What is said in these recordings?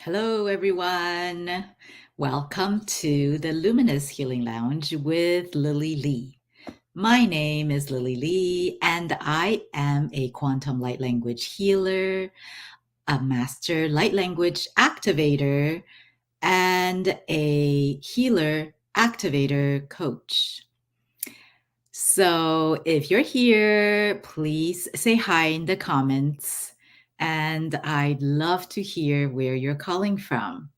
Hello, everyone. Welcome to the Luminous Healing Lounge with Lily Lee. My name is Lily Lee, and I am a quantum light language healer, a master light language activator, and a healer activator coach. So if you're here, please say hi in the comments, and I'd love to hear where you're calling from.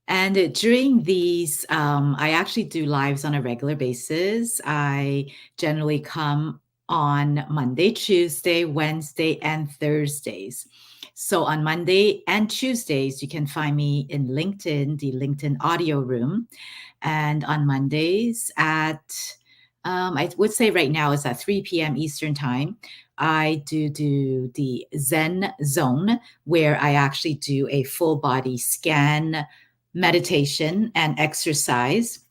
And during these, I actually do lives on a regular basis. I generally come on Monday, Tuesday, Wednesday, and Thursdays. So on Monday and Tuesdays, you can find me in LinkedIn, the LinkedIn audio room. And on Mondays I would say right now it's at 3 p.m. Eastern time. I do the Zen zone where I actually do a full body scan meditation and exercise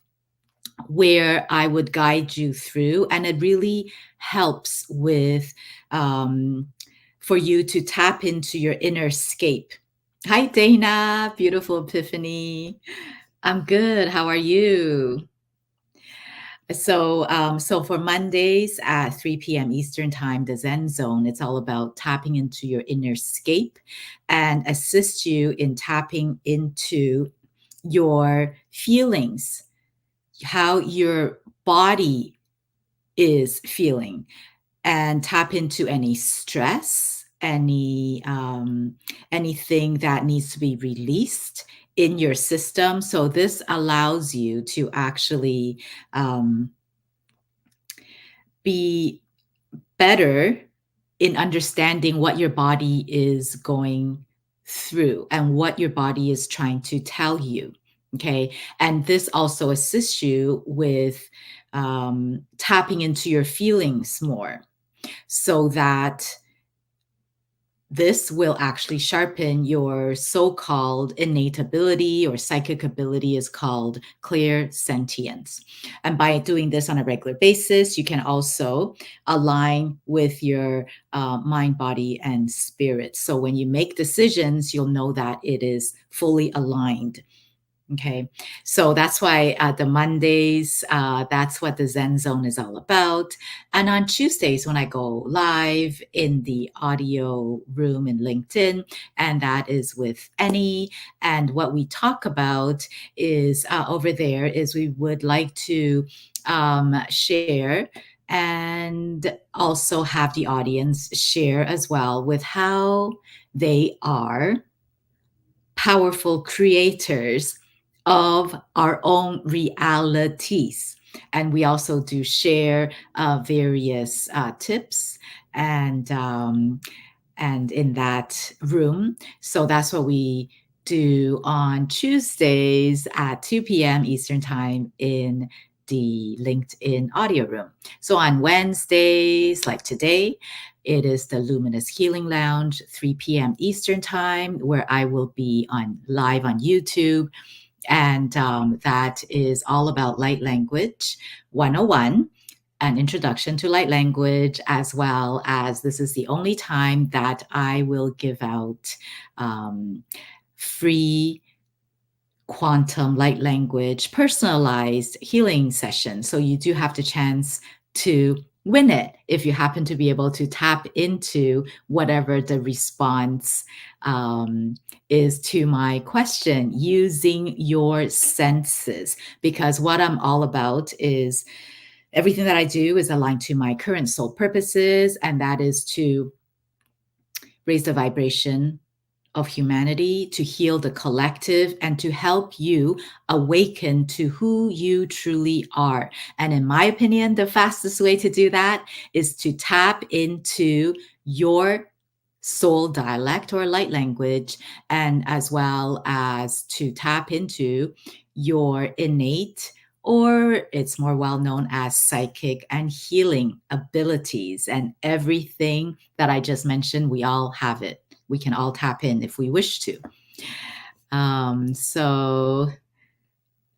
where I would guide you through, and it really helps with for you to tap into your inner scape. Hi, Dana. Beautiful Epiphany. I'm good. How are you? So for Mondays at 3 p.m. Eastern Time, the Zen Zone, it's all about tapping into your inner scape and assist you in tapping into your feelings, how your body is feeling, and tap into any stress, anything that needs to be released in your system. So this allows you to actually be better in understanding what your body is going through and what your body is trying to tell you. Okay. And this also assists you with tapping into your feelings more so that this will actually sharpen your so-called innate ability, or psychic ability is called clairsentience. And by doing this on a regular basis, you can also align with your mind, body, and spirit. So when you make decisions, you'll know that it is fully aligned. Okay, so that's why the Mondays, that's what the Zen Zone is all about. And on Tuesdays, when I go live in the audio room in LinkedIn, and that is with Annie. And what we talk about is over there is we would like to share and also have the audience share as well with how they are powerful creators of our own realities. And we also do share various tips and in that room. So that's what we do on Tuesdays at 2 p.m. Eastern Time in the LinkedIn audio room. So on Wednesdays, like today, it is the Luminous Healing Lounge, 3 p.m. Eastern Time, where I will be on live on YouTube. And that is all about light language 101, an introduction to light language, as well as this is the only time that I will give out free quantum light language personalized healing sessions. So you do have the chance to win it if you happen to be able to tap into whatever the response is to my question using your senses. Because what I'm all about is everything that I do is aligned to my current soul purposes, and that is to raise the vibration of humanity, to heal the collective, and to help you awaken to who you truly are. And in my opinion, the fastest way to do that is to tap into your soul dialect or light language, and as well as to tap into your innate, or it's more well known as psychic and healing abilities. And everything that I just mentioned, we all have it. We can all tap in if we wish to. So,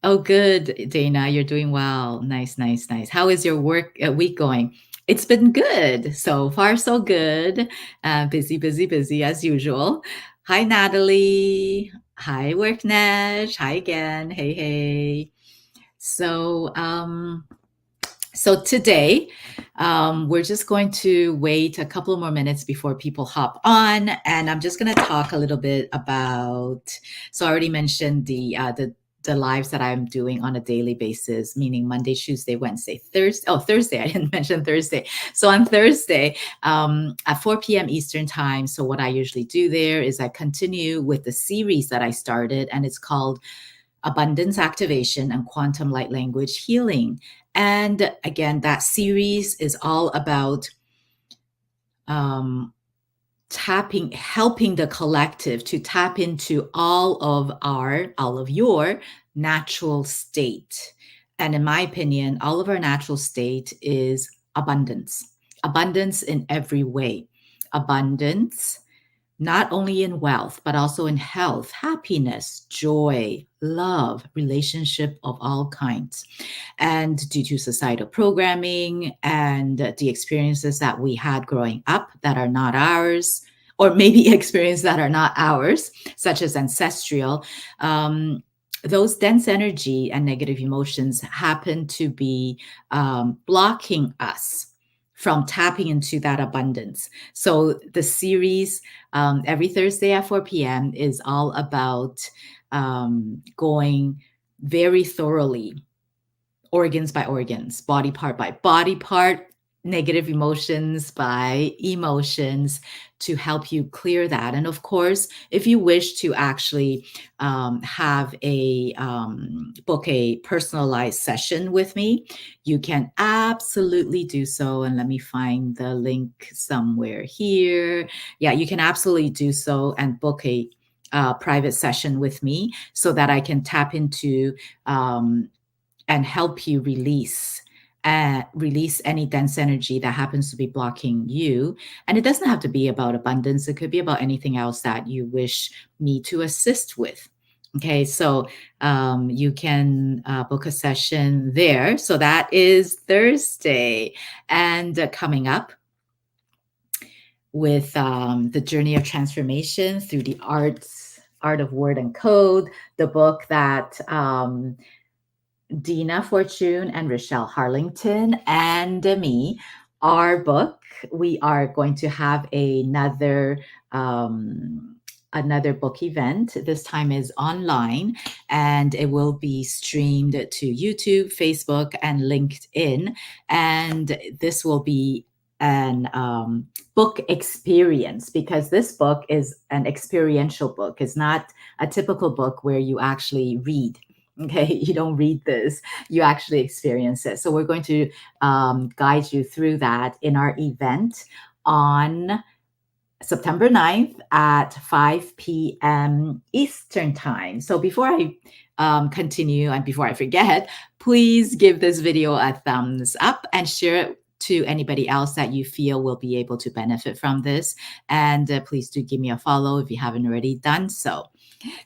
oh, good, Dana, you're doing well. Nice, nice, nice. How is your work week going? It's been good. So far, so good. Busy, busy, busy as usual. Hi, Natalie. Hi, Worknesh. Hi again. Hey, hey. So, so today, we're just going to wait a couple more minutes before people hop on, and I'm just going to talk a little bit about. So I already mentioned the lives that I'm doing on a daily basis, meaning Monday, Tuesday, Wednesday, Thursday. Oh, Thursday! I didn't mention Thursday. So on Thursday, at 4 p.m. Eastern time. So what I usually do there is I continue with the series that I started, and it's called Abundance Activation and Quantum Light Language Healing. And again, that series is all about um, helping the collective to tap into all of your natural state. And in my opinion, all of our natural state is abundance in every way, abundance not only in wealth, but also in health, happiness, joy, love, relationship of all kinds. And due to societal programming and the experiences that we had growing up that are not ours, or maybe experiences that are not ours, such as ancestral, those dense energy and negative emotions happen to be blocking us from tapping into that abundance. So the series every Thursday at 4 p.m. is all about going very thoroughly, organs by organs, body part by body part, negative emotions by emotions to help you clear that. And of course, if you wish to actually have book a personalized session with me, you can absolutely do so. And let me find the link somewhere here. Yeah, you can absolutely do so and book a private session with me so that I can tap into and help you release any dense energy that happens to be blocking you. And it doesn't have to be about abundance. It could be about anything else that you wish me to assist with. Okay, so you can book a session there. So that is Thursday. And coming up with the journey of transformation through the art of word and code, the book that Dina Fortune and Rochelle Harlington and me, our book. We are going to have another book event. This time is online, and it will be streamed to YouTube, Facebook, and LinkedIn. And this will be an book experience, because this book is an experiential book. It's not a typical book where you actually read. Okay, you don't read this, you actually experience it. So we're going to guide you through that in our event on September 9th at 5 p.m. Eastern Time. So before I continue and before I forget, please give this video a thumbs up and share it to anybody else that you feel will be able to benefit from this. And please do give me a follow if you haven't already done so.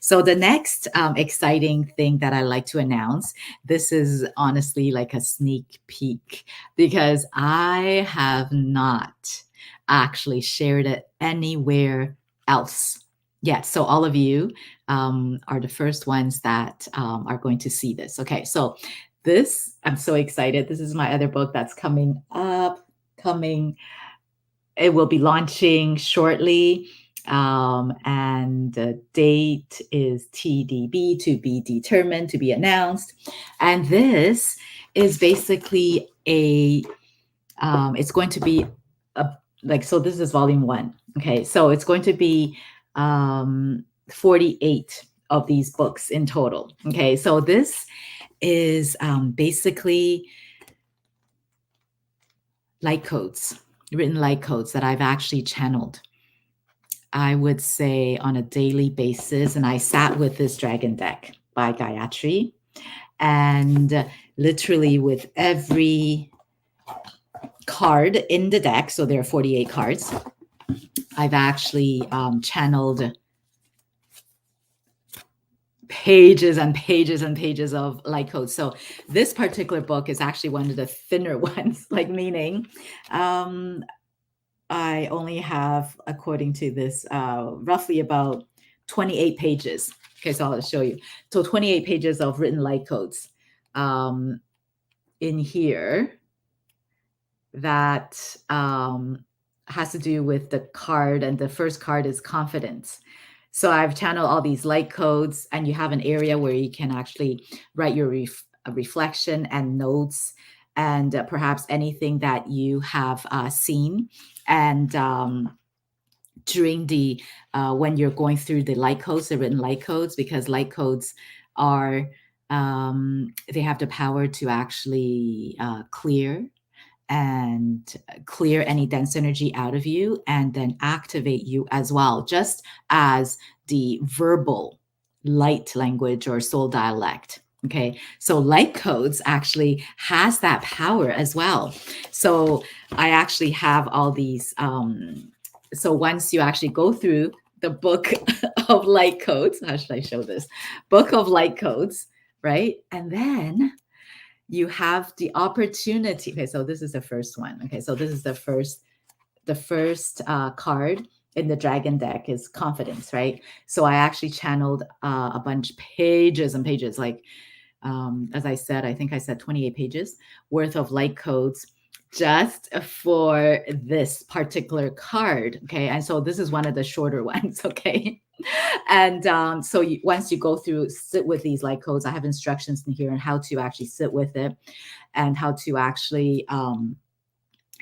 So the next exciting thing that I like to announce, this is honestly like a sneak peek, because I have not actually shared it anywhere else yet. So all of you are the first ones that are going to see this. Okay, so this, I'm so excited. This is my other book that's coming up, it will be launching shortly. And the date is TDB, to be determined, to be announced. And this is basically it's going to be so this is volume 1. Okay, so it's going to be 48 of these books in total. Okay, so this is basically light codes, written light codes that I've actually channeled, I would say, on a daily basis. And I sat with this dragon deck by Gayatri, and literally with every card in the deck, so there are 48 cards, I've actually channeled pages and pages and pages of light codes. So this particular book is actually one of the thinner ones, like meaning I only have, according to this, roughly about 28 pages. Okay, so I'll show you. So 28 pages of written light codes in here that has to do with the card, and the first card is confidence. So I've channeled all these light codes, and you have an area where you can actually write your reflection and notes, and perhaps anything that you have seen. And during the when you're going through the light codes, the written light codes, because light codes are they have the power to actually clear any dense energy out of you, and then activate you as well, just as the verbal light language or soul dialect. Okay, so light codes actually has that power as well. So I actually have all these. So once you actually go through the book of light codes, how should I show this? Book of light codes, right? And then you have the opportunity. Okay, so this is the first one. Okay, so this is the first card in the dragon deck is confidence, right? So I actually channeled a bunch, pages and pages, like as I said, I think I said 28 pages worth of light codes just for this particular card. Okay, and so this is one of the shorter ones. Okay. And so once you go through, sit with these light codes, I have instructions in here on how to actually sit with it and how to actually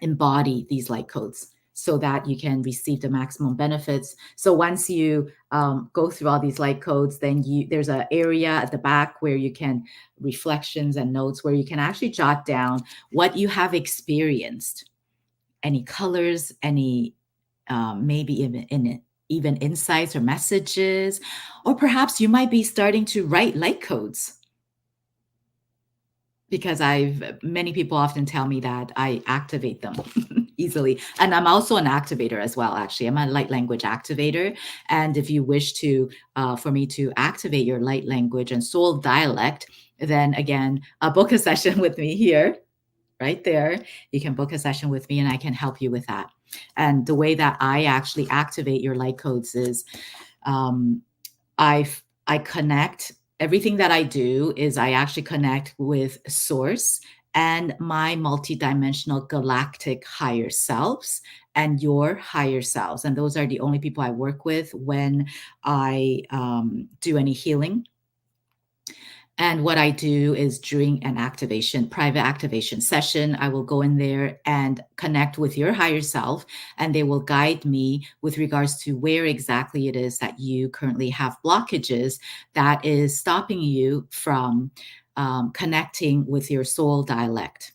embody these light codes so that you can receive the maximum benefits. So once you go through all these light codes, then there's an area at the back where you can reflections and notes where you can actually jot down what you have experienced, any colors, any maybe even insights or messages, or perhaps you might be starting to write light codes, because many people often tell me that I activate them easily. And I'm also an activator as well, actually. I'm a light language activator. And if you wish to, for me to activate your light language and soul dialect, then again, book a session with me here, right there. You can book a session with me and I can help you with that. And the way that I actually activate your light codes is I connect. Everything that I do is I actually connect with source and my multidimensional galactic higher selves and your higher selves. And those are the only people I work with when I do any healing. And what I do is during an private activation session, I will go in there and connect with your higher self, and they will guide me with regards to where exactly it is that you currently have blockages that is stopping you from connecting with your soul dialect.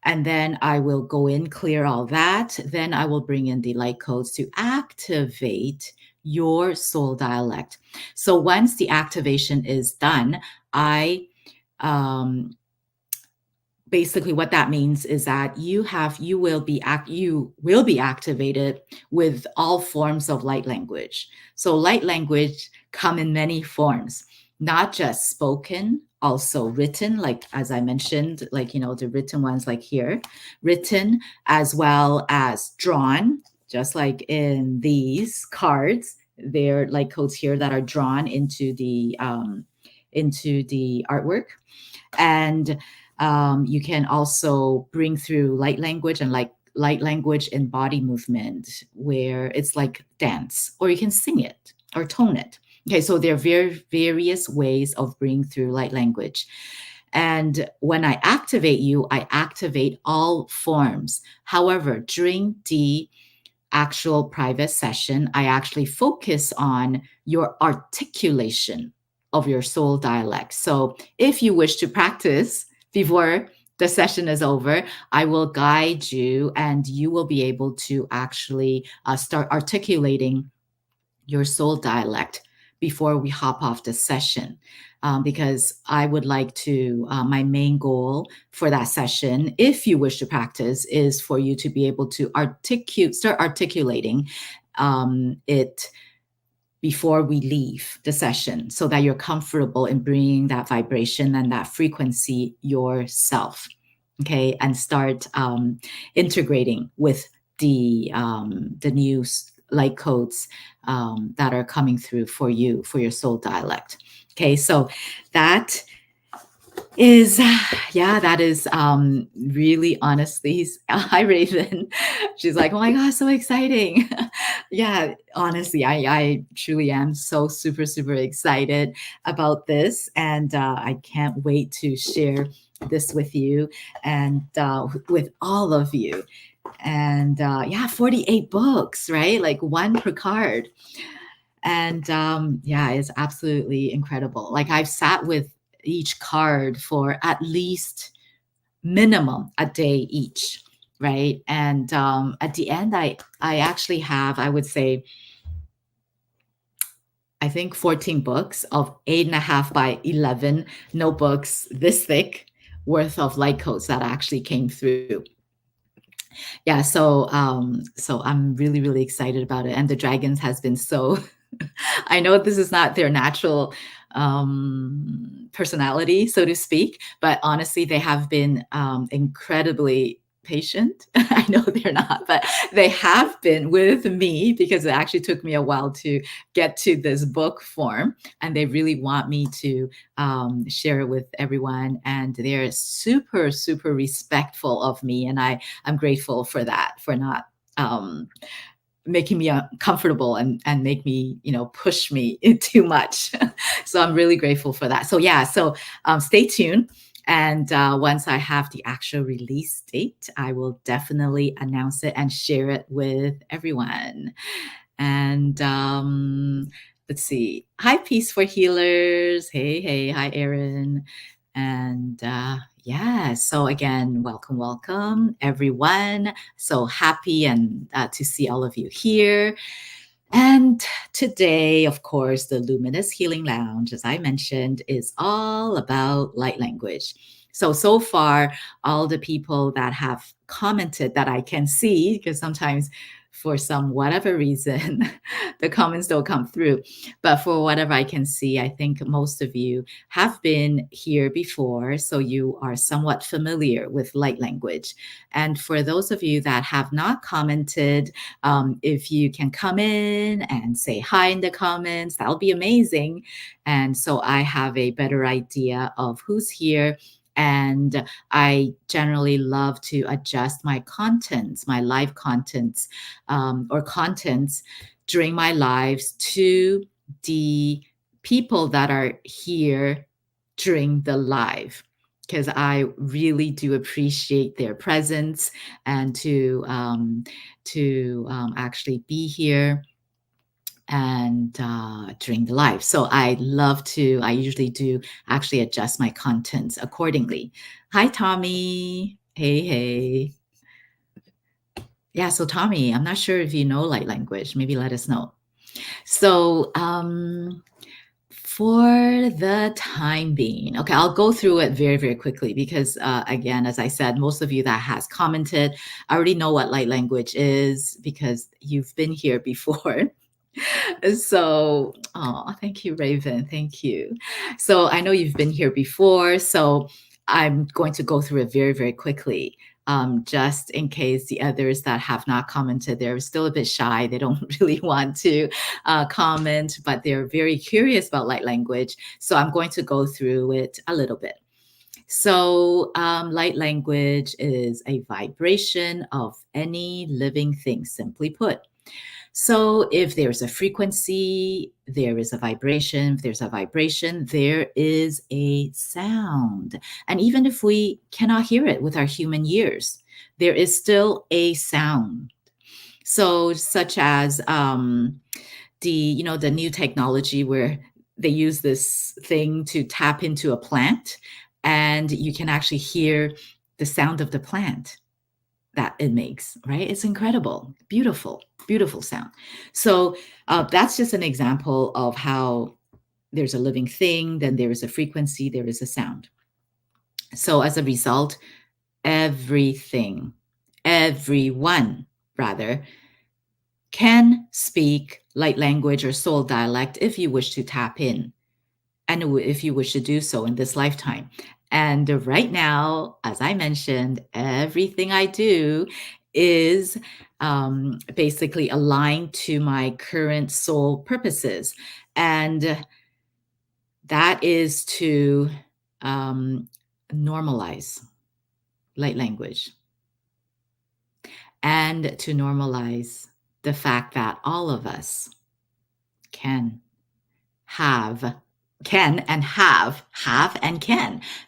And then I will go in, clear all that. Then I will bring in the light codes to activate your soul dialect. So once the activation is done, I basically what that means is that you will be activated with all forms of light language. So light language come in many forms, not just spoken, also written, like as I mentioned, like the written ones like here, written, as well as drawn, just like in these cards. They're light codes here that are drawn into the artwork. And you can also bring through light language and light language in body movement, where it's like dance, or you can sing it or tone it. Okay, so there are various ways of bringing through light language. And when I activate you, I activate all forms. However, during the actual private session, I actually focus on your articulation of your soul dialect. So if you wish to practice before the session is over, I will guide you and you will be able to actually start articulating your soul dialect before we hop off the session. Because I would like to, my main goal for that session, if you wish to practice, is for you to be able to start articulating it before we leave the session, so that you're comfortable in bringing that vibration and that frequency yourself. Okay, and start integrating with the new light codes that are coming through for you, for your soul dialect. Okay, so that is yeah, that is really honestly hi Raven. She's like, oh my gosh, so exciting. Yeah, honestly, I truly am so super excited about this, and I can't wait to share this with you and with all of you. And yeah, 48 books, right? Like one per card. And yeah, it's absolutely incredible. Like I've sat with each card for at least minimum a day each, right? And at the end, I actually have, I would say, I think 14 books of 8.5 by 11 notebooks this thick worth of light codes that actually came through. Yeah, so I'm really excited about it. And the dragons has been so I know this is not their natural personality, so to speak, but honestly, they have been incredibly patient. I know they're not, but they have been with me because it actually took me a while to get to this book form, and they really want me to share it with everyone. And they're super respectful of me, and I'm grateful for that, for not making me uncomfortable and make me, push me too much. So I'm really grateful for that. So yeah, so stay tuned. And once I have the actual release date, I will definitely announce it and share it with everyone. And let's see. Hi, Peace for Healers. Hey. Hi, Erin. And yeah, so again, welcome, everyone. So happy and to see all of you here. And today, of course, the Luminous Healing Lounge, as I mentioned, is all about light language. So far, all the people that have commented that I can see, because sometimes for some whatever reason, the comments don't come through. But for whatever I can see, I think most of you have been here before, so you are somewhat familiar with light language. And for those of you that have not commented, if you can come in and say hi in the comments, that'll be amazing. And so I have a better idea of who's here. And I generally love to adjust my contents, my live contents, or contents during my lives to the people that are here during the live, because I really do appreciate their presence and to actually be here and during the live. So I usually do actually adjust my contents accordingly. Hi, Tommy. Hey. Yeah, so Tommy, I'm not sure if you know light language. Maybe let us know. So for the time being, okay, I'll go through it very quickly because, again, as I said, most of you that has commented, I already know what light language is because you've been here before. So, oh, thank you, Raven. Thank you. So I know you've been here before, so I'm going to go through it very quickly. Just in case the others that have not commented, they're still a bit shy. They don't really want to comment, but they're very curious about light language. So I'm going to go through it a little bit. So, light language is a vibration of any living thing, simply put. So, if there's a frequency, there is a vibration. If there's a vibration, there is a sound. And even if we cannot hear it with our human ears, there is still a sound. So, such as the new technology where they use this thing to tap into a plant, and you can actually hear the sound of the plant that it makes, right? It's incredible, beautiful sound. So that's just an example of how there's a living thing, then there is a frequency, there is a sound. So as a result, everyone rather, can speak light language or soul dialect if you wish to tap in and if you wish to do so in this lifetime. And right now, as I mentioned, everything I do is basically aligned to my current soul purposes. And that is to normalize light language and to normalize the fact that all of us can have can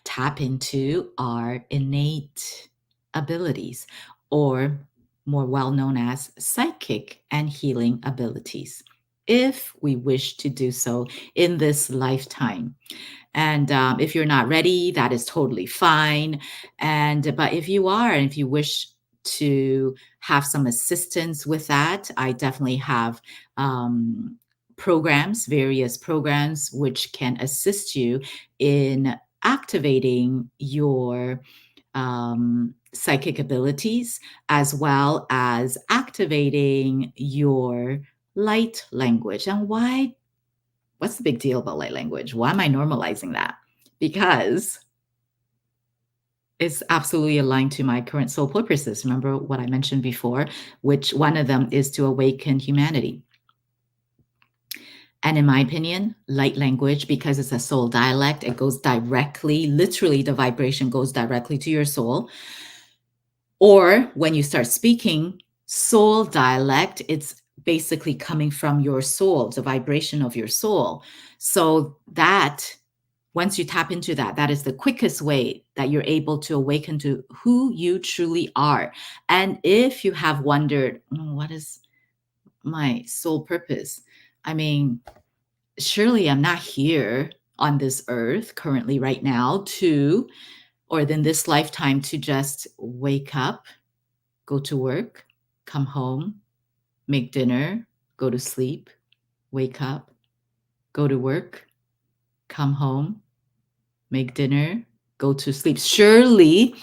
tap into our innate abilities, or more well known as psychic and healing abilities, if we wish to do so in this lifetime. And if you're not ready, that is totally fine. And but if you are, and if you wish to have some assistance with that, I definitely have various programs, which can assist you in activating your psychic abilities, as well as activating your light language. And what's the big deal about light language? Why am I normalizing that? Because it's absolutely aligned to my current soul purposes. Remember what I mentioned before, which one of them is to awaken humanity. And in my opinion, light language, because it's a soul dialect, it goes directly, literally, the vibration goes directly to your soul. Or when you start speaking soul dialect, it's basically coming from your soul, the vibration of your soul. So that once you tap into that, that is the quickest way that you're able to awaken to who you truly are. And if you have wondered, what is my soul purpose? I mean, surely I'm not here on this earth currently right now or in this lifetime to just wake up, go to work, come home, make dinner, go to sleep, wake up, go to work, come home, make dinner, go to sleep. Surely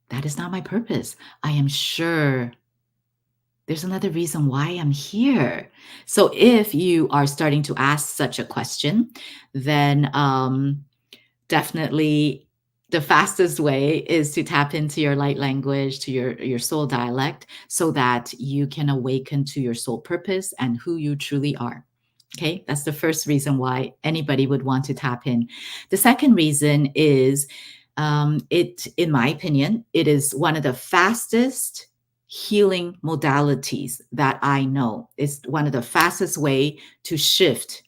that is not my purpose. I am sure there's another reason why I'm here. So if you are starting to ask such a question, then definitely the fastest way is to tap into your light language, to your soul dialect, so that you can awaken to your soul purpose and who you truly are. Okay, that's the first reason why anybody would want to tap in. The second reason is in my opinion, it is one of the fastest healing modalities that I know. It's one of the fastest way to shift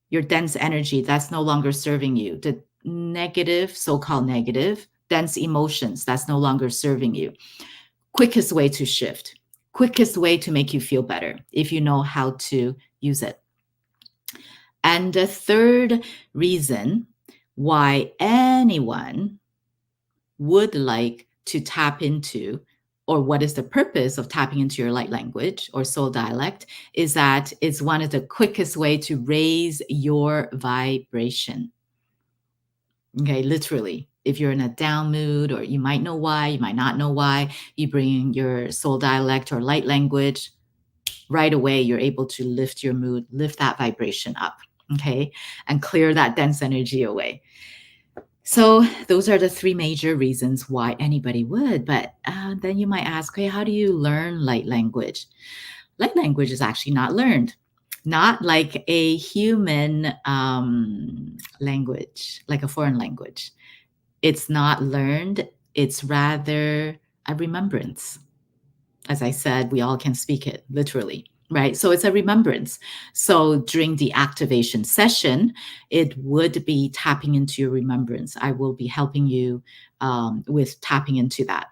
your dense energy that's no longer serving you, the negative, so-called negative, dense emotions that's no longer serving you. Quickest way to shift, quickest way to make you feel better if you know how to use it. And the third reason why anyone would like to tap into, or what is the purpose of tapping into your light language or soul dialect, is that it's one of the quickest way to raise your vibration. Okay, literally, if you're in a down mood, or you might know why, you might not know why, you bring your soul dialect or light language, right away, you're able to lift your mood, lift that vibration up, okay, and clear that dense energy away. So those are the three major reasons why anybody would. But then you might ask, okay, how do you learn light language? Light language is actually not learned, not like a human language, like a foreign language. It's not learned. It's rather a remembrance. As I said, we all can speak it literally, right? So it's a remembrance. So during the activation session, it would be tapping into your remembrance. I will be helping you with tapping into that.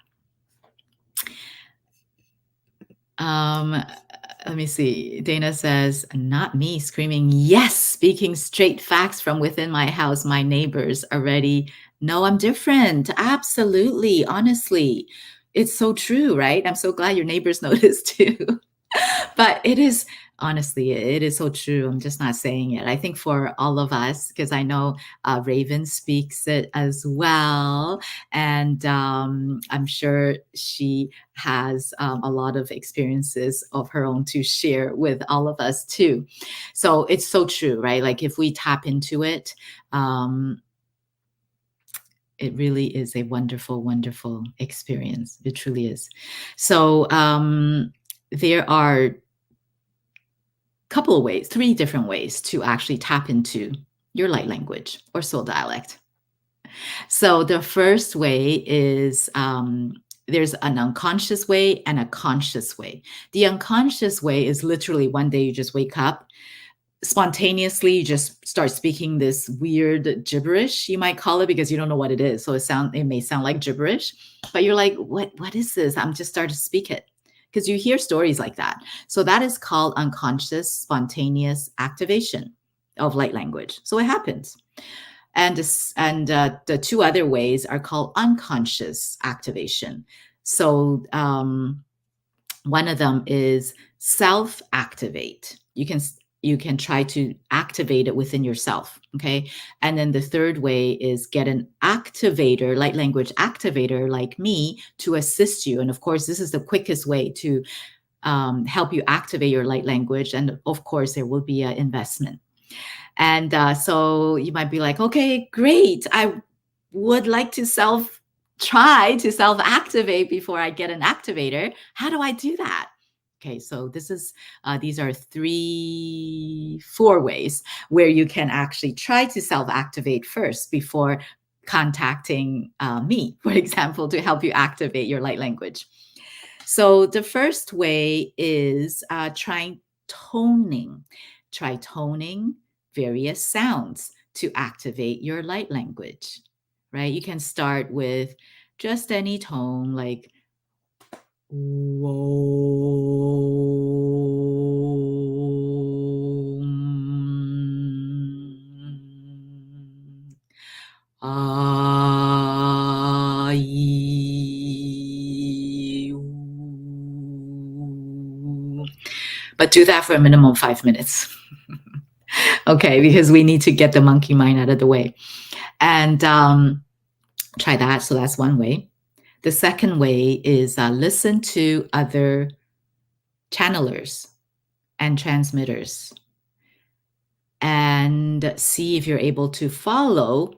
Let me see. Dana says, not me screaming, yes, speaking straight facts from within my house. My neighbors already know I'm different. Absolutely. Honestly, it's so true, right? I'm so glad your neighbors noticed too. But it is, honestly, it is so true. I'm just not saying it. I think for all of us, because I know Raven speaks it as well. And I'm sure she has a lot of experiences of her own to share with all of us too. So it's so true, right? Like if we tap into it, It really is a wonderful, wonderful experience. It truly is. So there are a couple of ways, three different ways to actually tap into your light language or soul dialect. So the first way is there's an unconscious way and a conscious way. The unconscious way is literally one day you just wake up spontaneously, you just start speaking this weird gibberish, you might call it, because you don't know what it is. So it may sound like gibberish, but you're like, what is this? I'm just starting to speak it. Because you hear stories like that. So that is called unconscious spontaneous activation of light language. So it happens. And the two other ways are called unconscious activation. So one of them is self-activate. You can try to activate it within yourself, okay? And then the third way is get an activator, light language activator like me, to assist you. And of course, this is the quickest way to help you activate your light language. And of course, there will be an investment. And so you might be like, okay, great. I would like to try to self activate before I get an activator. How do I do that? Okay, so these are four ways where you can actually try to self activate first before contacting me, for example, to help you activate your light language. So the first way is trying toning. Try toning various sounds to activate your light language, right? You can start with just any tone like Ah, but do that for a minimum of 5 minutes. Okay, because we need to get the monkey mind out of the way. And try that. So that's one way. The second way is listen to other channelers and transmitters and see if you're able to follow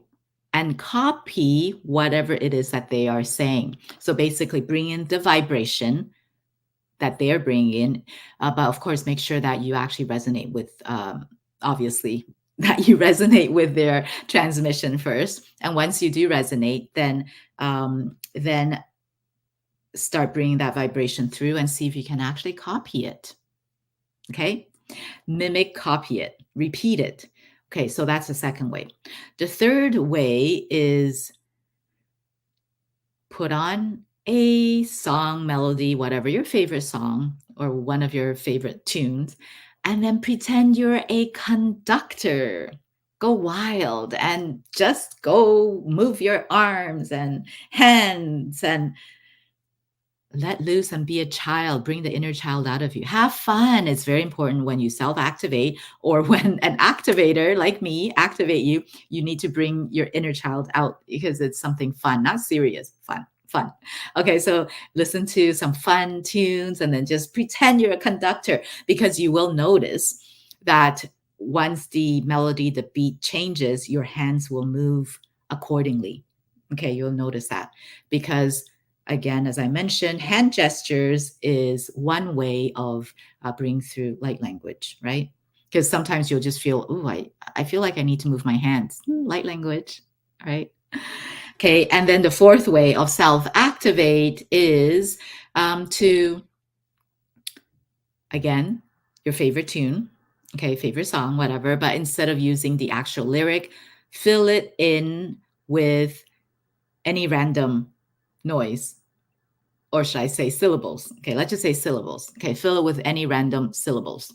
and copy whatever it is that they are saying. So basically bring in the vibration that they're bringing in, but of course, make sure that you actually resonate with, obviously, that you resonate with their transmission first. And once you do resonate, then start bringing that vibration through and see if you can actually copy it. Okay? Mimic, copy it, repeat it. Okay, so that's the second way. The third way is put on a song, melody, whatever your favorite song or one of your favorite tunes, and then pretend you're a conductor. Go wild and just go move your arms and hands and let loose and be a child. Bring the inner child out of you. Have fun. It's very important when you self-activate or when an activator like me activate you, you need to bring your inner child out because it's something fun, not serious, fun. Okay, so listen to some fun tunes and then just pretend you're a conductor, because you will notice that once the melody, the beat changes, your hands will move accordingly. Okay, you'll notice that because, again, as I mentioned, hand gestures is one way of bringing through light language, right? Because sometimes you'll just feel, oh, I feel like I need to move my hands. Light language, right? Okay, and then the fourth way of self-activate is to, again, your favorite tune, okay, favorite song, whatever, but instead of using the actual lyric, fill it in with any random noise, or should I say syllables? Okay, let's just say syllables. Okay, fill it with any random syllables.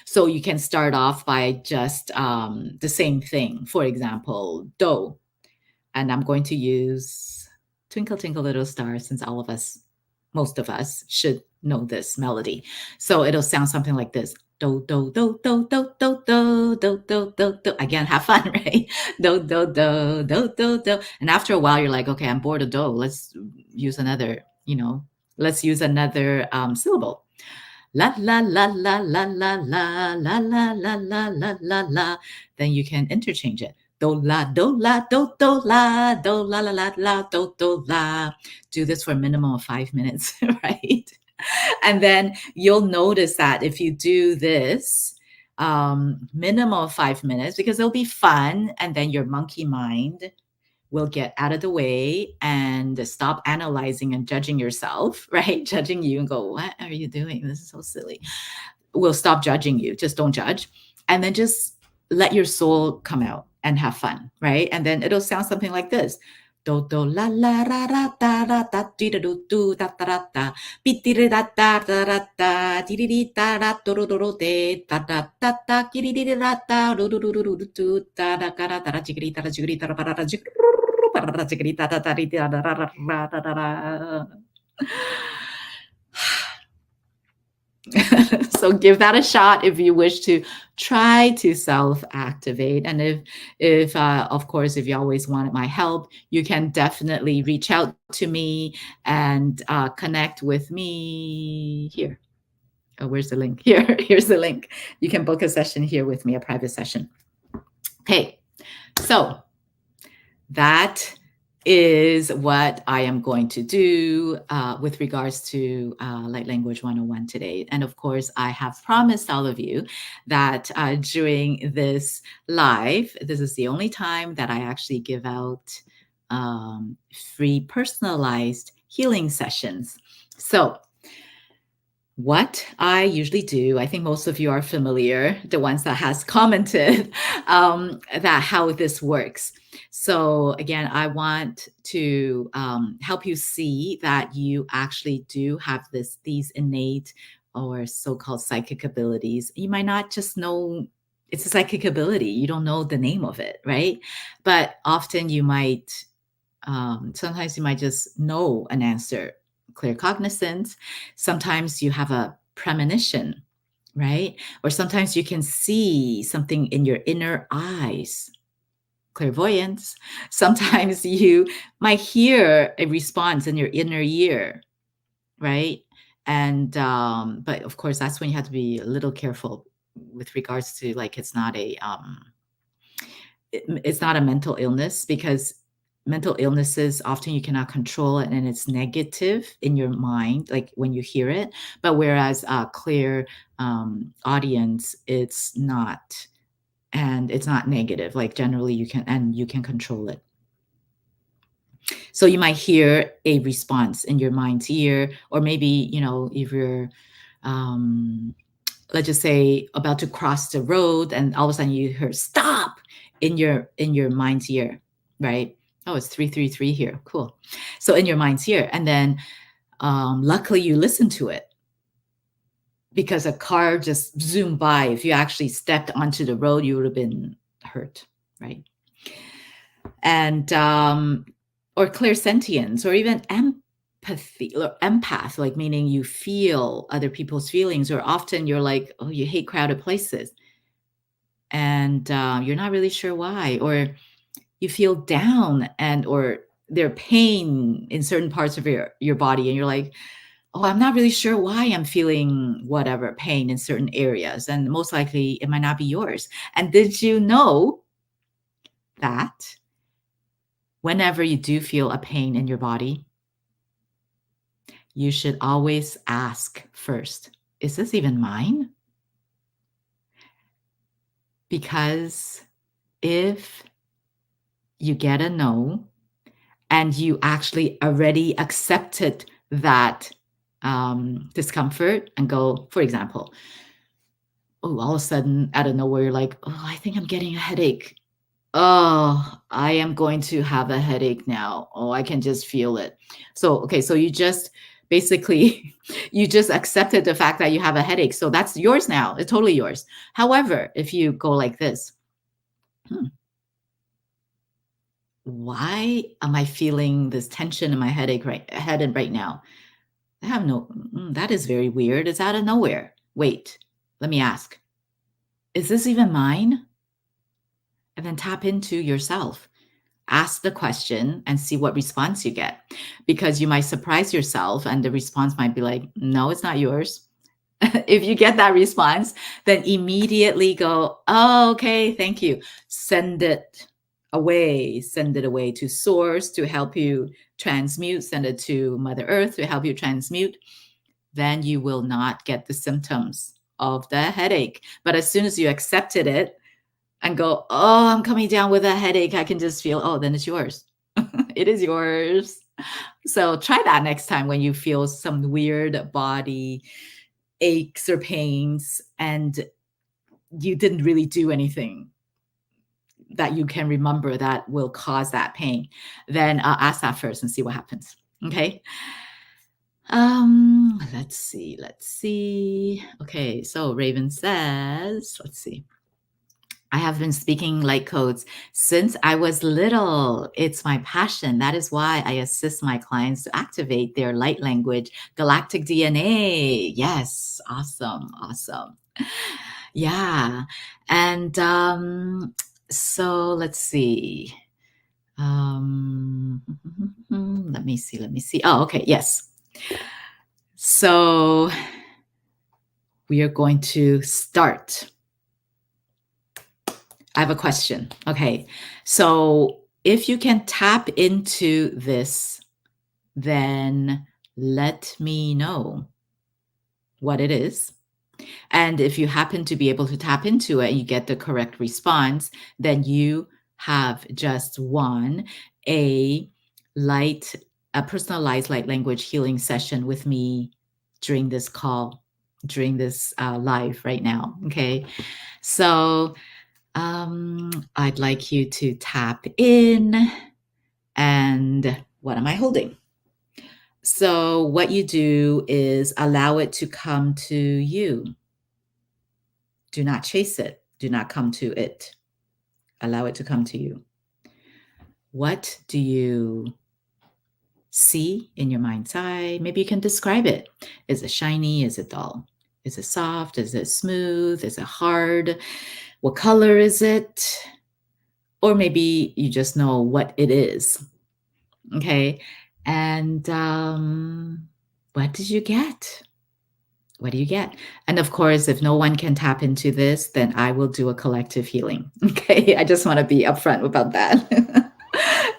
So you can start off by just the same thing. For example, do. And I'm going to use Twinkle, Twinkle, Little Star, since most of us should know this melody. So it'll sound something like this. Do, do, do, do, do, do, do, do, do, do, do. Again, have fun, right? Do, do, do, do, do, do. And after a while, you're like, okay, I'm bored of do. Let's use another, syllable. La, la, la, la, la, la, la, la, la, la, la, la, la, la. Then you can interchange it. Do la do la do do la do la la la la do do la. Do this for a minimum of 5 minutes, right? And then you'll notice that if you do this minimum of 5 minutes, because it'll be fun, and then your monkey mind will get out of the way and stop analyzing and judging yourself, right? Judging you and go, what are you doing? This is so silly. We'll stop judging you. Just don't judge. And then just let your soul come out and have fun, right? And then it'll sound something like this. Do do la la ra ra da ra da di da do do da da da da bi di da da da da da di di da da do do do do de da da da da ki di da da do do do do do do da da ga da da da jigri da da jigri da da da da jigri da jigri da da da di da da da da da da. So give that a shot if you wish to try to self-activate. And if of course, if you always wanted my help, you can definitely reach out to me and connect with me here. Oh, where's the link? Here, here's the link. You can book a session here with me, a private session. Okay, so that is what I am going to do with regards to Light Language 101 today. And of course, I have promised all of you that during this live, this is the only time that I actually give out free personalized healing sessions. So what I usually do, I think most of you are familiar, the ones that has commented that how this works. So again, I want to help you see that you actually do have these innate or so-called psychic abilities. You might not just know it's a psychic ability. You don't know the name of it, right? But often you might, sometimes you might just know an answer, clear cognizance. Sometimes you have a premonition, right? Or sometimes you can see something in your inner eyes, clairvoyance. Sometimes you might hear a response in your inner ear, right? And but of course, that's when you have to be a little careful with regards to, like, it's not a mental illness, because mental illnesses often you cannot control it and it's negative in your mind, like when you hear it. But whereas clear audience, it's not, and it's not negative. Like generally you can control it. So you might hear a response in your mind's ear, or maybe, if you're let's just say about to cross the road and all of a sudden you hear stop in your mind's ear, right? Oh, it's 333 here. Cool. So in your mind's ear, and then luckily you listen to it, because a car just zoomed by. If you actually stepped onto the road, you would have been hurt, right? And or clairsentience, or even empathy or empath, like meaning you feel other people's feelings, or often you're like, oh, you hate crowded places, and you're not really sure why, or you feel down, and or there pain in certain parts of your body, and you're like, oh, I'm not really sure why I'm feeling whatever pain in certain areas, and most likely it might not be yours. And did you know that whenever you do feel a pain in your body, you should always ask first, is this even mine? Because if you get a no, and you actually already accepted that discomfort, and go, for example, oh, all of a sudden out of nowhere, you're like, oh, I think I'm getting a headache. Oh, I am going to have a headache now. Oh, I can just feel it. So, okay, so you just basically, you just accepted the fact that you have a headache. So that's yours now. It's totally yours. However, if you go like this, why am I feeling this tension in my head right now? I have that is very weird. It's out of nowhere. Wait, let me ask, is this even mine? And then tap into yourself. Ask the question and see what response you get, because you might surprise yourself and the response might be like, no, it's not yours. If you get that response, then immediately go, oh, okay, thank you. Send it away, send it away to source to help you transmute, send it to Mother Earth to help you transmute, then you will not get the symptoms of the headache. But as soon as you accepted it and go, oh, I'm coming down with a headache, I can just feel, oh, then it's yours. It is yours. So try that next time when you feel some weird body aches or pains and you didn't really do anything that you can remember that will cause that pain. Then ask that first and see what happens. Okay. Let's see. Okay, so Raven says, let's see. I have been speaking light codes since I was little. It's my passion. That is why I assist my clients to activate their light language, galactic DNA. Yes, awesome. Yeah. And so let's see. Let me see. Oh, okay, yes. So we are going to start. I have a question. Okay. So if you can tap into this, then let me know what it is. And if you happen to be able to tap into it and you get the correct response, then you have just won a light, a personalized light language healing session with me during this call, during this live right now. Okay. So I'd like you to tap in. And what am I holding? So, what you do is allow it to come to you. Do not chase it. Do not come to it. Allow it to come to you. What do you see in your mind's eye? Maybe you can describe it. Is it shiny? Is it dull? Is it soft? Is it smooth? Is it hard? What color is it? Or maybe you just know what it is. Okay. And what did you get? What do you get? And of course, if no one can tap into this, then I will do a collective healing. Okay. I just want to be upfront about that.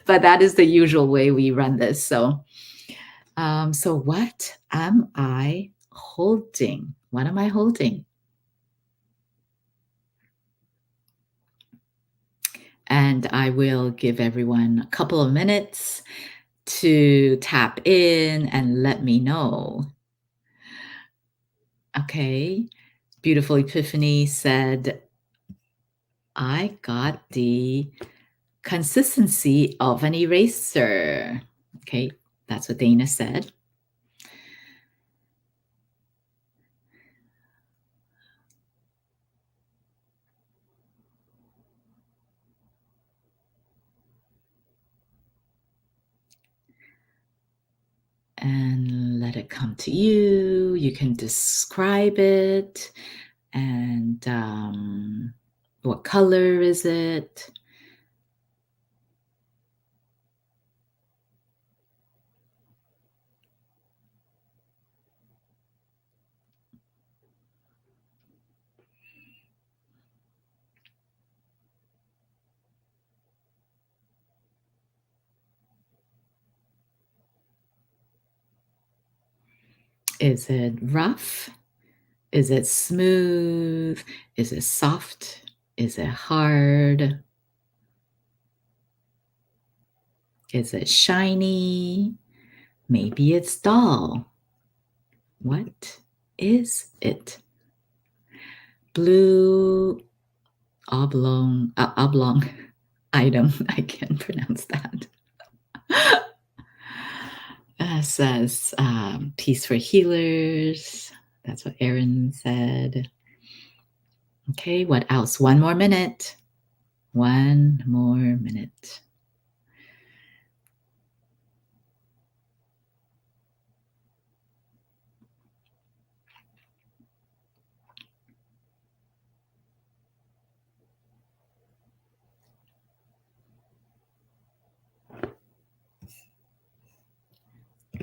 But that is the usual way we run this. So, so what am I holding? What am I holding? And I will give everyone a couple of minutes to tap in and let me know. Okay. Beautiful Epiphany said, I got the consistency of an eraser. Okay. That's what Dana said. And let it come to you. You can describe it. And what color is it? Is it rough? Is it smooth? Is it soft? Is it hard? Is it shiny? Maybe it's dull. What is it? Blue oblong item. I can't pronounce that. Says peace for healers. That's what Erin said. Okay, what else? One more minute. One more minute.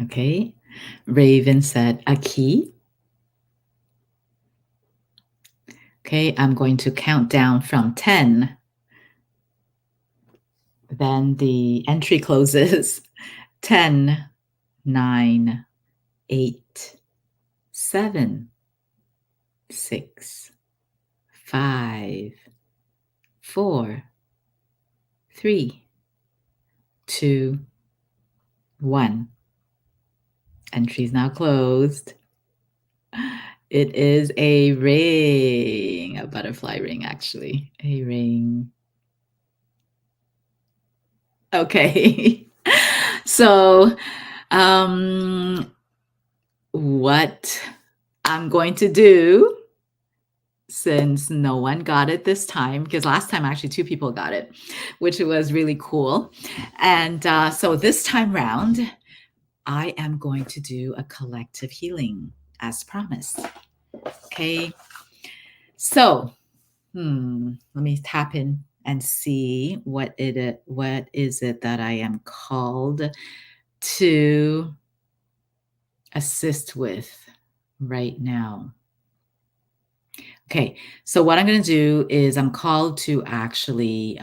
Okay, Raven said a key. Okay, I'm going to count down from 10. Then the entry closes. 10, 9, 8, 7, 6, 5, 4, 3, 2, 1. Entry is now closed. It is a ring, a butterfly ring, actually. A ring. Okay. So, what I'm going to do, since no one got it this time, because last time actually 2 people got it, which was really cool. And so this time round, I am going to do a collective healing as promised. Okay. So, let me tap in and see what is it that I am called to assist with right now. Okay, so what I'm going to do is I'm called to actually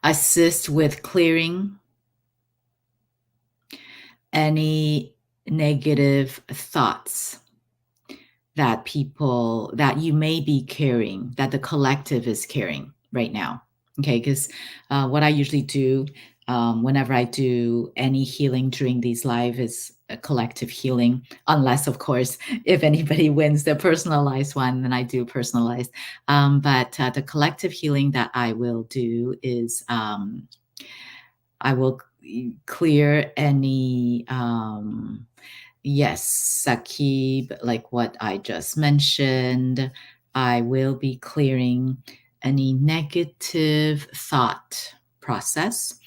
assist with clearing any negative thoughts that you may be carrying, that the collective is carrying right now. Okay, because what I usually do whenever I do any healing during these live is a collective healing, unless, of course, if anybody wins the personalized one, then I do personalized. But the collective healing that I will do is I will clear any yes, Sakib, like what I just mentioned. I will be clearing any negative thought process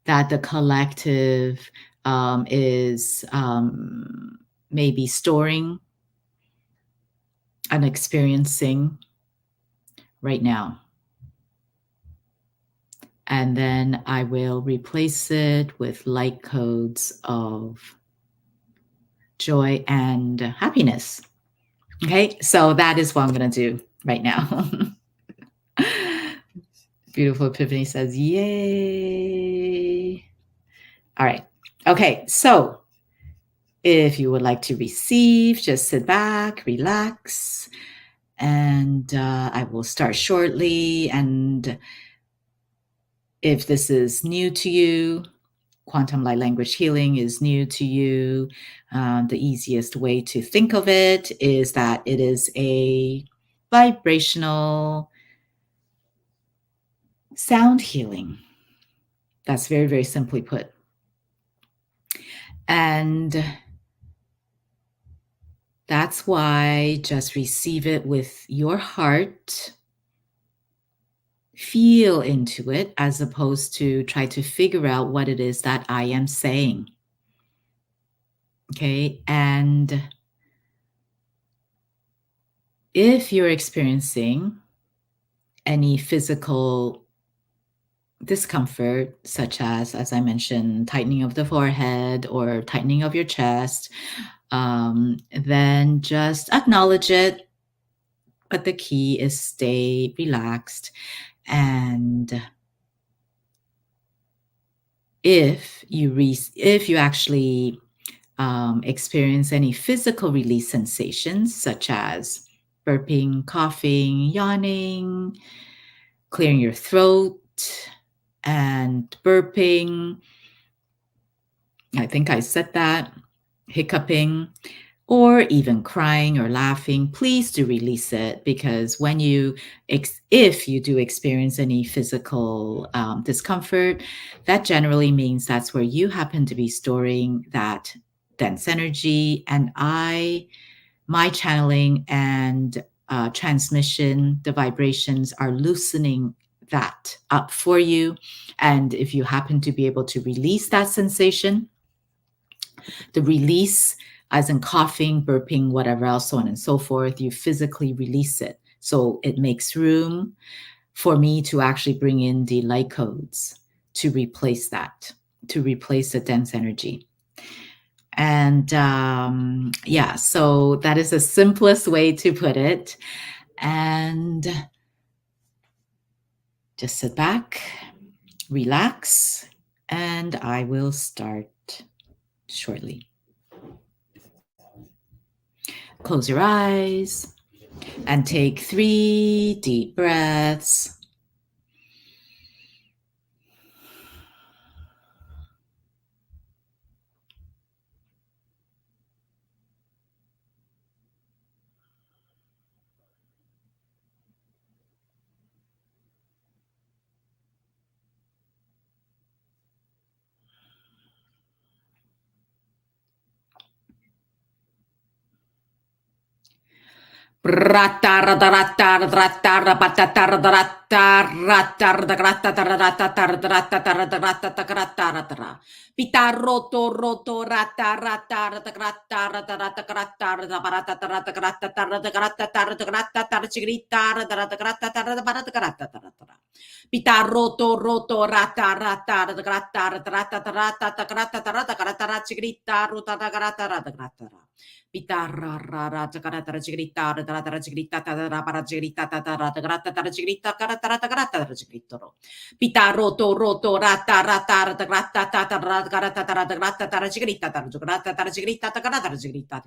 that the collective is maybe storing and experiencing right now. And then I will replace it with light codes of joy and happiness. Okay, so that is what I'm going to do right now. Beautiful Epiphany says, yay. All right. Okay, so if you would like to receive, just sit back, relax, and I will start shortly. And if this is new to you, quantum light language healing is new to you, the easiest way to think of it is that it is a vibrational sound healing. That's very, very simply put. And that's why just receive it with your heart. Feel into it as opposed to try to figure out what it is that I am saying. Okay. And if you're experiencing any physical discomfort, such as I mentioned, tightening of the forehead or tightening of your chest, then just acknowledge it. But the key is stay relaxed. And if you actually experience any physical release sensations, such as burping, coughing, yawning, clearing your throat, and burping, I think I said that, hiccuping, or even crying or laughing, please do release it, because when if you do experience any physical discomfort, that generally means that's where you happen to be storing that dense energy. And my channeling and transmission, the vibrations are loosening that up for you. And if you happen to be able to release that sensation, the release, as in coughing, burping, whatever else, so on and so forth, you physically release it. So it makes room for me to actually bring in the light codes to replace that, to replace the dense energy. And yeah, so that is the simplest way to put it. And Just sit back, relax, and I will start shortly. Close your eyes and take 3 deep breaths. Pitarroto roto rata rata rata rata rata rata chigrita ruta rata rata Pitarra rara takarata chigrita rata chigrita para chigrita rata rata chigrita carata rata chigritoro Pitarroto roto rata rata rata tata rata chigrita rata chigrita takarata chigrita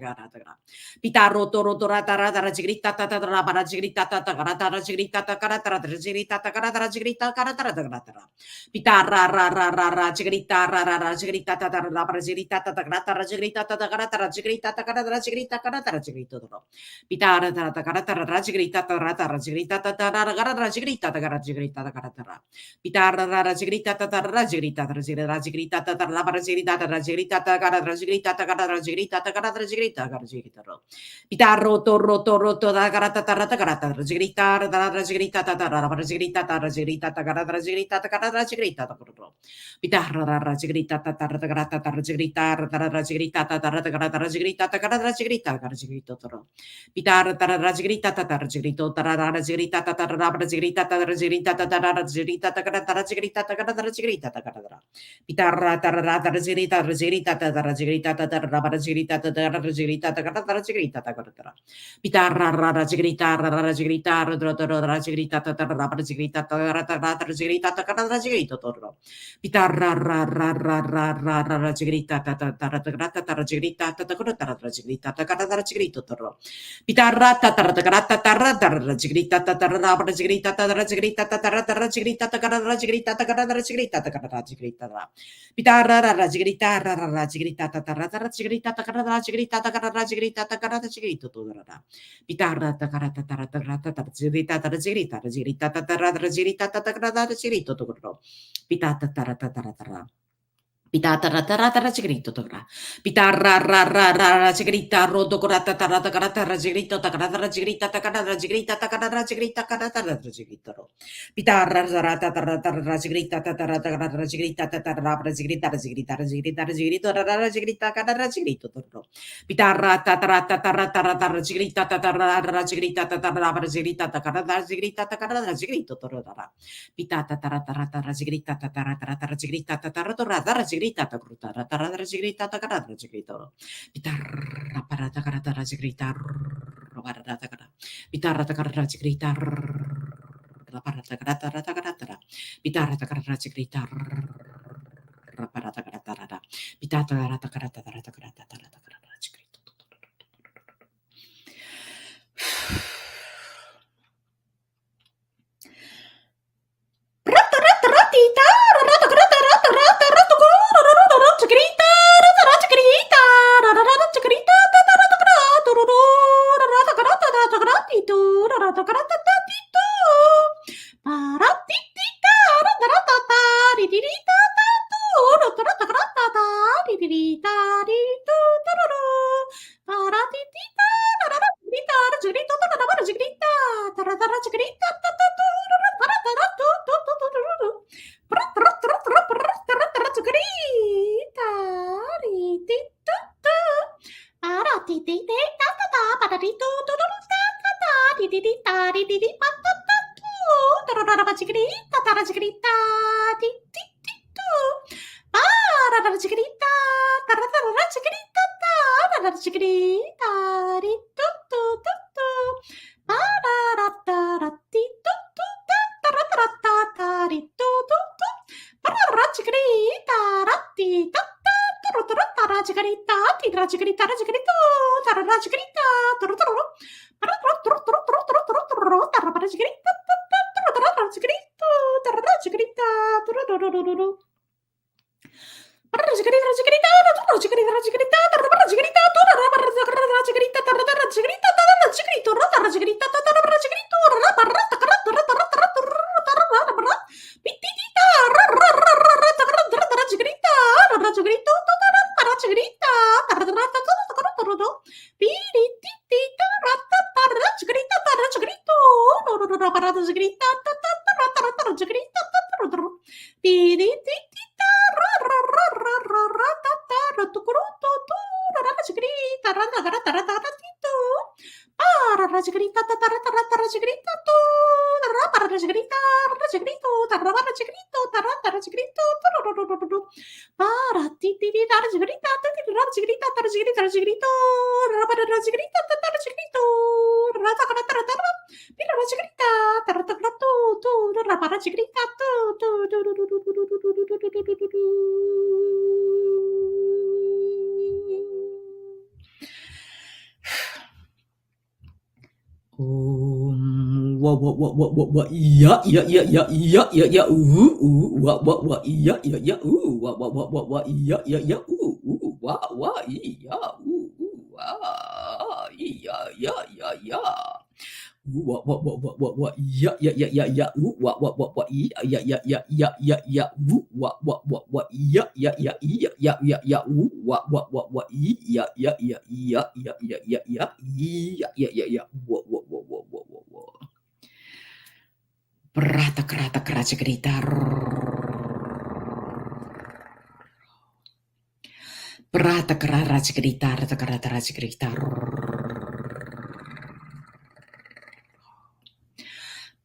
Pitarroto roto rata rata chigrita tata para chigrita takarata chigrita takarata chigrita takarata chigrita carata Pitarra ra ra ra ra chigrita ra ra ra chigrita ta ta ra ra chigrita ta ta grata ra chigrita ta ta grata ra chigrita ta grata ra chigrita grata ra chigrita to Pitarra ta ta grata ra chigrita ta ra ta ra chigrita ta ta ra grata ra chigrita ta grata chigrita ta grata ra Pitarra ra ra chigrita ta ta ra chigrita ta ra chigrita ta ta ra ra chigrita ta ra chigrita ta grata ra chigrita ta grata ra chigrita ta grata ra chigrita ta grata chigrita ro Pitarro torro torro to da grata ta ra ta grata ra chigrita ra ra chigrita ta ta ra ra chigrita ta ra chigrita ta grata ra chigrita ta grata ra chigrita ta ro Pitarra ra ra chigrita ta ta ra ta grata ta ra chigrita ra ra chigrita ta ta ra ta grata ra chigrita ta grata ra chigrita ta chigrita to ro Pitarra ta ra chigrita ta ta ra chigrito ta ra ra chigrita ta ta ra ra chigrita ta ra chigrita ta ta ra chigrita ta grata ra chigrita ta grata ra chigrita ta grata Pitarra ta ra ta chigrita ta ra chigrita ta ta ra ra chigrita ta ta ra chigrita ta grata ra chigrita ta grata Pitarra ra ra chigrita ra chigrita ra chigrita ta ta ra ra chigrita ta ra ta ra chigrita ta grata ra chigrita to ro Pitarra ra ra ra ra ra ra ra chigrita ta ta ta ra ta grata ta ra chigrita ta ta grata ra chigrita ta grata ra chigrita to ro Pitarra ta ta ra ta grata ta ra ta ra chigrita ta ta ra ra chigrita ta ra chigrita ta ta ra ta ra chigrita ta grata ra chigrita ta grata ra chigrita ta grata ra chigrita ra Pitarra ra ra chigrita ra ra ra chigrita ta ta ra ta ra chigrita ta grata ra chigrita ta grata ra chigrita ta grata chigrita to ra Pitarra ta grata ta ra ta grata ta chigrita ta chigrita ta chigrita ta ra ta chigrita ta grata chigrita to ro Pitata tara tara tara. Pitata tara tara chigrito tora. Pitarra ra ra ra ra chigrita rodo corata tara tara tara chigrito takara tara chigrita takara tara chigrita takara tara chigrita takara tara chigrito ro. Pitarra ra tara tara chigrita tara tara chigrita tara ra chigrita chigrita chigrita chigrito ra ra chigrita tara chigrito ro. Pitarra tara tara tara chigrita tara ra chigrita tara ra chigrita takara tara chigrita takara tara chigrito ro. Pitata tara tara tara zigrita tara tara tara zigrita tara tara tara zigrita tara tara tara zigrita tara tara zigrita pitarra para tara tara zigrita para tara pitarra tara zigrita para tara tara tara tara pitarra tara zigrita para tara tara pitata tara tara tara tara tara tara zigrita Yeah, yeah, yeah, yeah, yeah, yeah, yeah, ooh, ooh, what, yeah, yeah, yeah, ooh, what, yeah, yeah, yeah, ooh, what, yeah, ooh, yeah, yeah, yeah, yeah. What, yeah, yeah, yeah, yeah, yeah, ooh, what, yeah, yeah, yeah, yeah, yeah, yeah, yeah, ooh, what, yeah, yeah, yeah, yeah, yeah, yeah, yeah, ooh, what, yeah, yeah, yeah, yeah, yeah, yeah, yeah, yeah, yeah, yeah, what, Brata krata kracha grita. Brata krata grita, rata krata racha grita.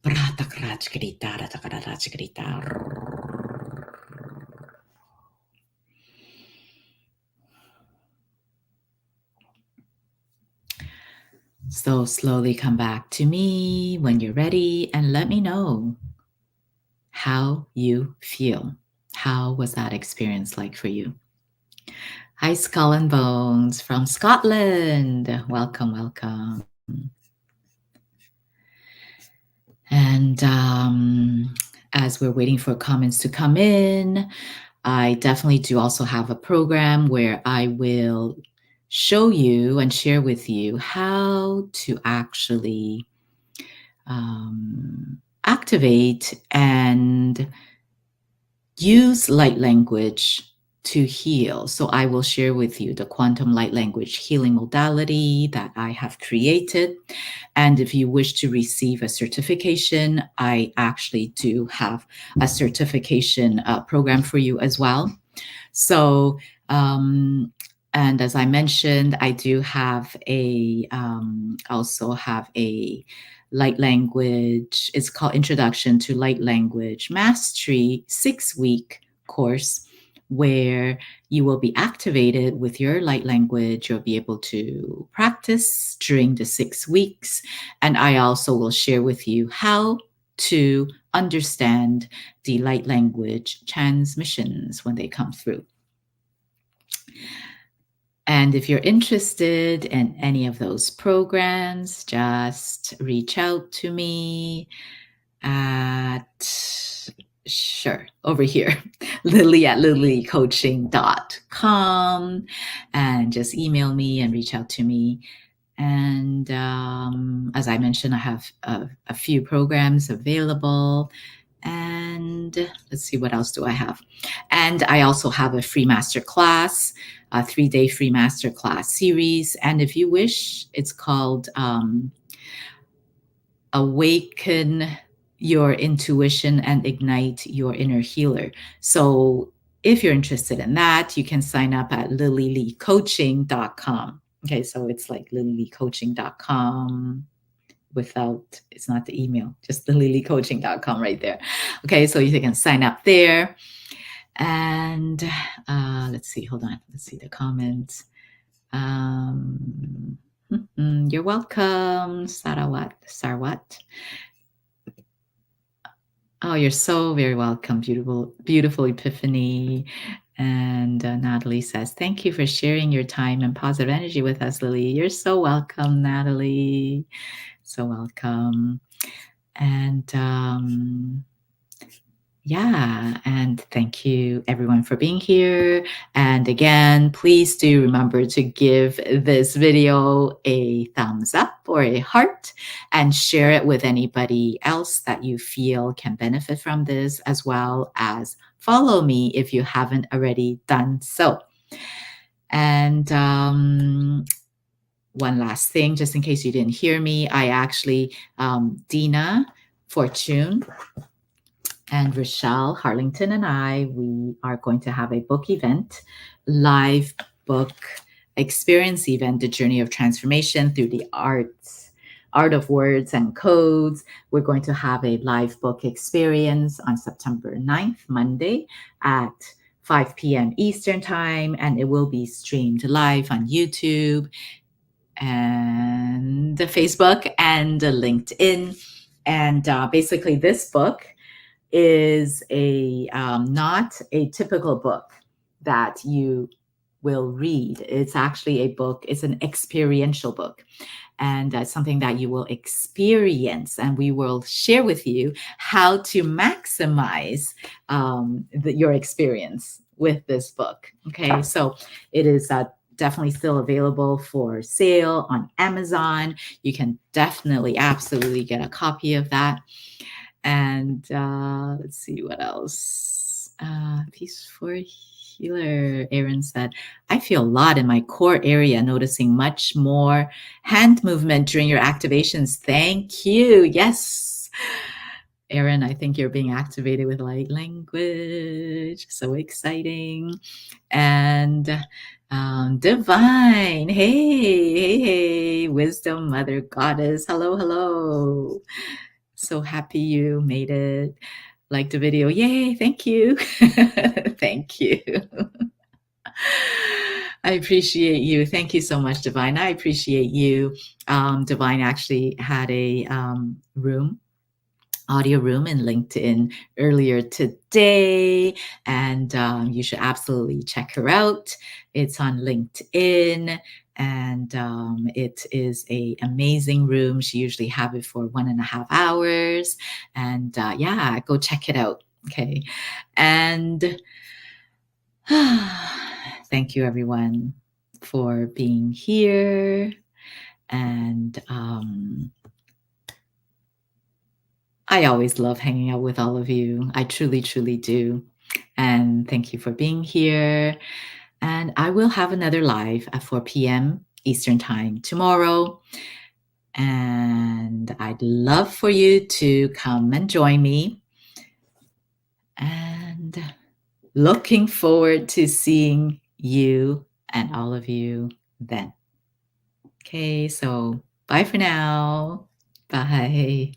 Brata kracha grita, rata krata racha grita. So slowly come back to me when you're ready and let me know how you feel. How was that experience like for you? Hi, Skull and Bones from Scotland. Welcome, welcome. And as we're waiting for comments to come in, I definitely do also have a program where I will show you and share with you how to actually activate and use light language to heal. So I will share with you the quantum light language healing modality that I have created. And if you wish to receive a certification, I actually do have a certification program for you as well. So, and as I mentioned, I do have also have a light language. It's called Introduction to Light Language Mastery 6-week course where you will be activated with your light language. You'll be able to practice during the 6 weeks. And I also will share with you how to understand the light language transmissions when they come through. And if you're interested in any of those programs, just reach out to me at, sure, over here, lily@lilycoaching.com, and just email me and reach out to me. And as I mentioned, I have a few programs available. And let's see, what else do I have? And I also have a free masterclass, a 3-day free masterclass series. And if you wish, it's called Awaken Your Intuition and Ignite Your Inner Healer. So if you're interested in that, you can sign up at lilyleecoaching.com. Okay, so it's like lilyleecoaching.com without, it's not the email, just lilyleecoaching.com right there. Okay, so you can sign up there. And let's see, hold on. Let's see the comments. You're welcome, Sarwat. Oh, you're so very welcome. Beautiful, beautiful Epiphany. And Natalie says, thank you for sharing your time and positive energy with us, Lily. You're so welcome, Natalie. So welcome. And yeah, and thank you everyone for being here. And again, please do remember to give this video a thumbs up or a heart and share it with anybody else that you feel can benefit from this, as well as follow me if you haven't already done so. And one last thing, just in case you didn't hear me, I actually, Dina, Fortune, and Rochelle Harlington and I, we are going to have a book event, live book experience event, The Journey of Transformation Through the Art of Words and Codes. We're going to have a live book experience on September 9th, Monday at 5 p.m. Eastern Time, and it will be streamed live on YouTube and Facebook and LinkedIn. And basically, this book is a not a typical book that you will read. It's actually a book, it's an experiential book, and something that you will experience, and we will share with you how to maximize your experience with this book. Okay, so it is definitely still available for sale on Amazon. You can definitely, absolutely get a copy of that. And let's see what else. Peace for Healer, Aaron said, I feel a lot in my core area, noticing much more hand movement during your activations. Thank you. Yes. Aaron, I think you're being activated with light language. So exciting. And Divine. Hey. Wisdom, Mother Goddess. Hello, hello. So happy you made it. Like the video. Yay, thank you. Thank you. I appreciate you. Thank you so much, Divine. I appreciate you. Divine actually had a audio room in LinkedIn earlier today, and you should absolutely check her out. It's on LinkedIn, and it is a amazing room. She usually have it for 1.5 hours, and yeah, go check it out. Okay, and thank you everyone for being here, and I always love hanging out with all of you. I truly, truly do. And thank you for being here. And I will have another live at 4 p.m. Eastern Time tomorrow. And I'd love for you to come and join me. And looking forward to seeing you and all of you then. Okay, so bye for now. Bye.